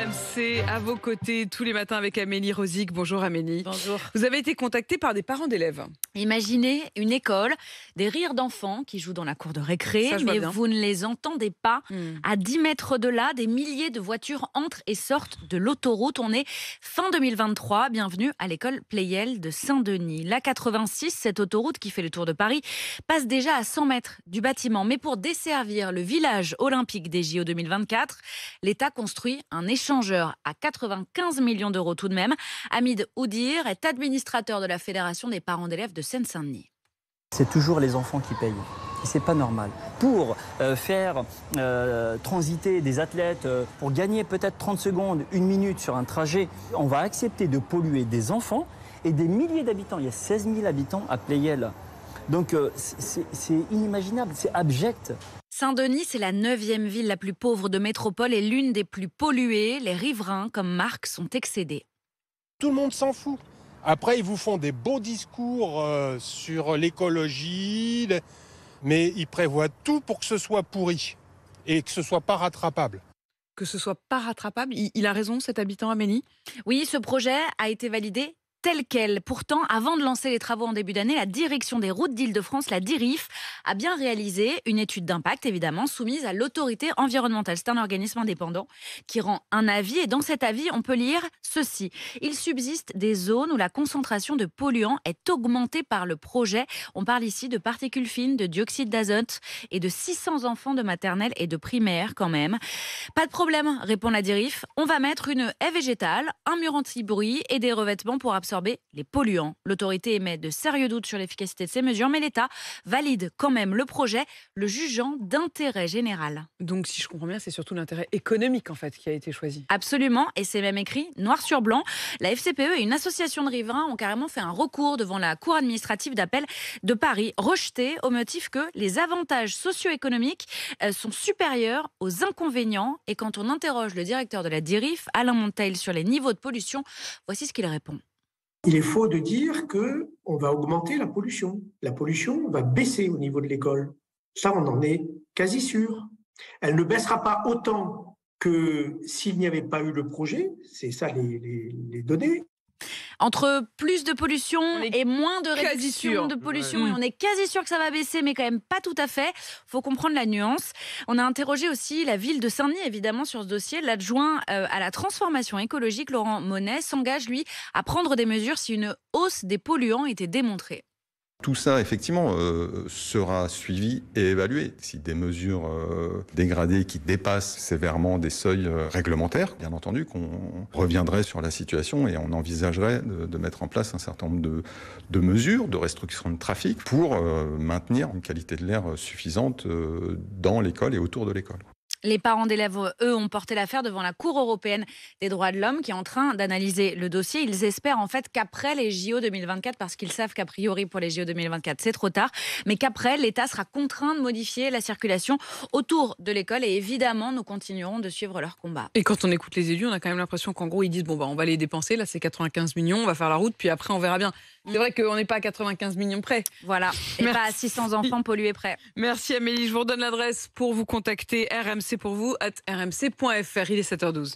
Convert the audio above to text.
RMC à vos côtés tous les matins avec Amélie Rosic. Bonjour Amélie. Bonjour. Vous avez été contactée par des parents d'élèves. Imaginez une école, des rires d'enfants qui jouent dans la cour de récré, Ça, je vois mais bien. vous ne les entendez pas. Hmm. À 10 mètres de là, des milliers de voitures entrent et sortent de l'autoroute. On est fin 2023. Bienvenue à l'école Pleyel de Saint-Denis. La 86, cette autoroute qui fait le tour de Paris, passe déjà à 100 mètres du bâtiment. Mais pour desservir le village olympique des JO 2024, l'État construit un échangeur à 95 millions d'euros tout de même. Hamid Oudir est administrateur de la Fédération des parents d'élèves de Seine-Saint-Denis. C'est toujours les enfants qui payent. Et c'est pas normal. Pour faire transiter des athlètes, pour gagner peut-être 30 secondes, 1 minute sur un trajet, on va accepter de polluer des enfants et des milliers d'habitants. Il y a 16 000 habitants à Pleyel. Donc c'est inimaginable, c'est abject. Saint-Denis, c'est la 9e ville la plus pauvre de métropole et l'une des plus polluées. Les riverains, comme Marc, sont excédés. Tout le monde s'en fout. Après, ils vous font des beaux discours sur l'écologie, mais ils prévoient tout pour que ce soit pourri et que ce soit pas rattrapable. Que ce soit pas rattrapable. Il a raison, cet habitant, Amélie. Oui, ce projet a été validé tel quel. Pourtant, avant de lancer les travaux en début d'année, la direction des routes d'Île-de-France, la DIRIF, a bien réalisé une étude d'impact, évidemment, soumise à l'autorité environnementale. C'est un organisme indépendant qui rend un avis. Et dans cet avis, on peut lire ceci. Il subsiste des zones où la concentration de polluants est augmentée par le projet. On parle ici de particules fines, de dioxyde d'azote et de 600 enfants de maternelle et de primaire quand même. Pas de problème, répond la DIRIF. On va mettre une haie végétale, un mur anti-bruit et des revêtements pour absorber les polluants. L'autorité émet de sérieux doutes sur l'efficacité de ces mesures, mais l'État valide quand même le projet, le jugeant d'intérêt général. Donc, si je comprends bien, c'est surtout l'intérêt économique en fait qui a été choisi. Absolument, et c'est même écrit noir sur blanc. La FCPE et une association de riverains ont carrément fait un recours devant la Cour administrative d'appel de Paris, rejeté au motif que les avantages socio-économiques sont supérieurs aux inconvénients. Et quand on interroge le directeur de la DIRIF, Alain Monteil, sur les niveaux de pollution, voici ce qu'il répond. Il est faux de dire qu'on va augmenter la pollution. La pollution va baisser au niveau de l'école. Ça, on en est quasi sûr. Elle ne baissera pas autant que s'il n'y avait pas eu le projet. C'est ça les données. Entre plus de pollution et moins de réduction sûr. de pollution. Ouais. Et on est quasi sûr que ça va baisser, mais quand même pas tout à fait. Faut comprendre la nuance. On a interrogé aussi la ville de Saint-Denis, évidemment, sur ce dossier. L'adjoint à la transformation écologique, Laurent Monet, s'engage, lui, à prendre des mesures si une hausse des polluants était démontrée. Tout ça, effectivement, sera suivi et évalué. Si des mesures dégradées qui dépassent sévèrement des seuils réglementaires, bien entendu qu'on reviendrait sur la situation et on envisagerait de mettre en place un certain nombre de mesures de restriction de trafic pour maintenir une qualité de l'air suffisante dans l'école et autour de l'école. Les parents d'élèves, eux, ont porté l'affaire devant la Cour européenne des droits de l'homme qui est en train d'analyser le dossier. Ils espèrent en fait qu'après les JO 2024, parce qu'ils savent qu'a priori pour les JO 2024 c'est trop tard, mais qu'après l'État sera contraint de modifier la circulation autour de l'école et évidemment nous continuerons de suivre leur combat. Et quand on écoute les élus, on a quand même l'impression qu'en gros ils disent on va les dépenser, là c'est 95 millions, on va faire la route, puis après on verra bien. C'est vrai qu'on n'est pas à 95 millions près. Voilà, et Merci. pas à 600 enfants pollués près. Merci Amélie, je vous redonne l'adresse pour vous contacter, rmc pour vous @rmc.fr. Il est 7h12.